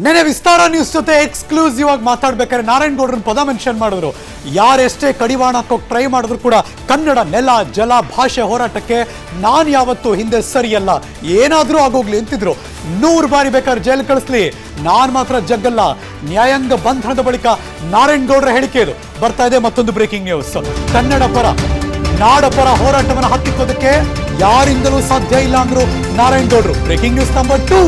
ನೆನೆ ವಿಸ್ತಾರ ನ್ಯೂಸ್ ಜೊತೆ ಎಕ್ಸ್ಕ್ಲೂಸಿವ್ ಆಗಿ ಮಾತಾಡ್ಬೇಕಾದ್ರೆ ನಾರಾಯಣಗೌಡರನ್ನ ಪದ ಮೆನ್ಷನ್ ಮಾಡಿದ್ರು. ಯಾರೆಷ್ಟೇ ಕಡಿವಾಣ ಹಾಕೋಕೆ ಟ್ರೈ ಮಾಡಿದ್ರು ಕೂಡ ಕನ್ನಡ ನೆಲ ಜಲ ಭಾಷೆ ಹೋರಾಟಕ್ಕೆ ನಾನು ಯಾವತ್ತೂ ಹಿಂದೆ ಸರಿಯಲ್ಲ, ಏನಾದರೂ ಆಗೋಗ್ಲಿ ಅಂತಿದ್ರು. 100 ಬಾರಿ ಬೇಕಾದ್ರೆ ಜೈಲು ಕಳಿಸ್ಲಿ, ನಾನು ಮಾತ್ರ ಜಗ್ಗಲ್ಲ. ನ್ಯಾಯಾಂಗ ಬಂಧನದ ಬಳಿಕ ನಾರಾಯಣಗೌಡರ ಹೇಳಿಕೆ ಇದು. ಬರ್ತಾ ಇದೆ ಮತ್ತೊಂದು ಬ್ರೇಕಿಂಗ್ ನ್ಯೂಸ್. ಕನ್ನಡ ಪರ ನಾಡ ಪರ ಹೋರಾಟವನ್ನು ಹತ್ತಿಕ್ಕೋದಕ್ಕೆ ಯಾರಿಂದಲೂ ಸಾಧ್ಯ ಇಲ್ಲ ಅಂದ್ರು ನಾರಾಯಣಗೌಡರು. Breaking news number 2.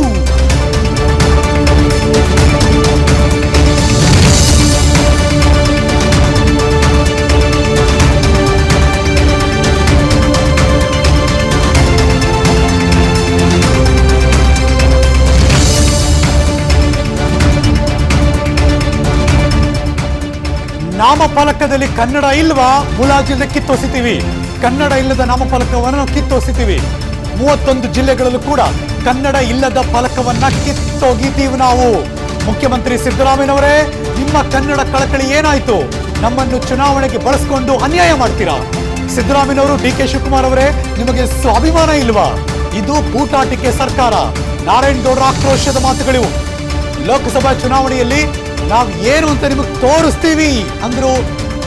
ನಾಮಫಲಕದಲ್ಲಿ ಕನ್ನಡ ಇಲ್ವಾ? ಮುಲಾಜಿಲ್ಲದೆ ಕಿತ್ತೋಸಿತೀವಿ. ಕನ್ನಡ ಇಲ್ಲದ ನಾಮಫಲಕವನ್ನು ಕಿತ್ತೋಸಿತೀವಿ. 31 ಜಿಲ್ಲೆಗಳಲ್ಲೂ ಕೂಡ ಕನ್ನಡ ಇಲ್ಲದ ಫಲಕವನ್ನ ಕಿತ್ತೊಗಿತೀವಿ ನಾವು. ಮುಖ್ಯಮಂತ್ರಿ ಸಿದ್ದರಾಮಯ್ಯನವರೇ, ನಿಮ್ಮ ಕನ್ನಡ ಕಳಕಳಿ ಏನಾಯ್ತು? ನಮ್ಮನ್ನು ಚುನಾವಣೆಗೆ ಬಳಸ್ಕೊಂಡು ಅನ್ಯಾಯ ಮಾಡ್ತೀರಾ? ಸಿದ್ದರಾಮಯ್ಯನವರು, ಡಿ ಕೆ ಶಿವಕುಮಾರ್ ಅವರೇ, ನಿಮಗೆ ಸ್ವಾಭಿಮಾನ ಇಲ್ವಾ? ಇದು ಬೂಟಾಟಿಕೆ ಸರ್ಕಾರ. ನಾರಾಯಣಗೌಡರ ಆಕ್ರೋಶದ ಮಾತುಗಳಿವು. ಲೋಕಸಭಾ ಚುನಾವಣೆಯಲ್ಲಿ ನಾವು ಏನು ಅಂತ ನಿಮಗೆ ತೋರಿಸ್ತೀವಿ ಅಂದ್ರು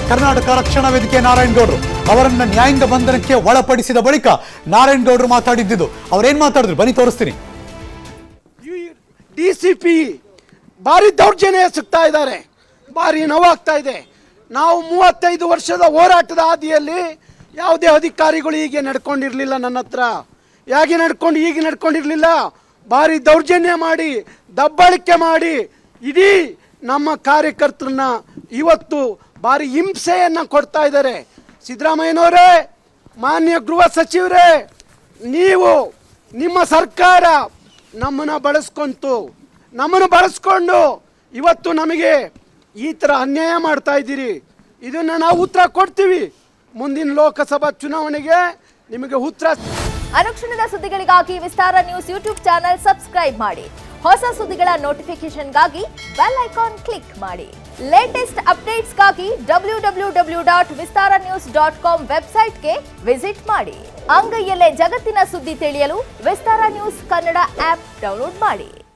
ಕರ್ನಾಟಕ ರಕ್ಷಣಾ ವೇದಿಕೆ ನಾರಾಯಣಗೌಡರು. ಅವರನ್ನ ನ್ಯಾಯಾಂಗ ಬಂಧನಕ್ಕೆ ಒಳಪಡಿಸಿದ ಬಳಿಕ ನಾರಾಯಣಗೌಡರು ಮಾತಾಡಿದ್ದು. ಅವ್ರೇನ್ ಮಾತಾಡಿದ್ರು ಬನ್ನಿ ತೋರಿಸ್ತೀನಿ. DCP ಭಾರಿ ದೌರ್ಜನ್ಯ ಸಿಗ್ತಾ ಇದ್ದಾರೆ, ಭಾರಿ ನೋವಾಗ್ತಾ ಇದೆ. ನಾವು 35 ವರ್ಷದ ಹೋರಾಟದ ಹಾದಿಯಲ್ಲಿ ಯಾವುದೇ ಅಧಿಕಾರಿಗಳು ಹೀಗೆ ನಡ್ಕೊಂಡಿರ್ಲಿಲ್ಲ. ನನ್ನ ಹತ್ರ ಹೀಗೆ ನಡ್ಕೊಂಡಿರ್ಲಿಲ್ಲ. ಭಾರಿ ದೌರ್ಜನ್ಯ ಮಾಡಿ, ದಬ್ಬಾಳಿಕೆ ಮಾಡಿ, ಇಡೀ ನಮ್ಮ ಕಾರ್ಯಕರ್ತರನ್ನ ಇವತ್ತು ಭಾರಿ ಹಿಂಸೆಯನ್ನ ಕೊಡ್ತಾ ಇದ್ದಾರೆ. ಸಿದ್ದರಾಮಯ್ಯನವರೇ, ಮಾನ್ಯ ಗೃಹ ಸಚಿವರೇ, ನೀವು ನಿಮ್ಮ ಸರ್ಕಾರ ನಮ್ಮನ್ನು ಬಳಸ್ಕೊಂಡು ಇವತ್ತು ನಮಗೆ ಈ ಥರ ಅನ್ಯಾಯ ಮಾಡ್ತಾ ಇದ್ದೀರಿ. ಇದನ್ನು ನಾವು ಉತ್ತರ ಕೊಡ್ತೀವಿ. ಮುಂದಿನ ಲೋಕಸಭಾ ಚುನಾವಣೆಗೆ ನಿಮಗೆ ಉತ್ತರ. ಅನುಕ್ಷಣದ ಸುದ್ದಿಗಳಿಗಾಗಿ ವಿಸ್ತಾರ ನ್ಯೂಸ್ ಯೂಟ್ಯೂಬ್ ಚಾನೆಲ್ ಸಬ್ಸ್ಕ್ರೈಬ್ ಮಾಡಿ. ಹೊಸ ಸುದ್ದಿಗಳ ನೋಟಿಫಿಕೇಶನ್ಗಾಗಿ ಬೆಲ್ ಐಕಾನ್ ಕ್ಲಿಕ್ ಮಾಡಿ. ಲೇಟೆಸ್ಟ್ ಅಪ್ಡೇಟ್ಸ್ಗಾಗಿ www.vistaranews.com ವೆಬ್ಸೈಟ್ಗೆ ವಿಸಿಟ್ ಮಾಡಿ. ಅಂಗೈಯಲ್ಲೇ ಜಗತ್ತಿನ ಸುದ್ದಿ ತಿಳಿಯಲು ವಿಸ್ತಾರ ನ್ಯೂಸ್ ಕನ್ನಡ ಆಪ್ ಡೌನ್ಲೋಡ್ ಮಾಡಿ.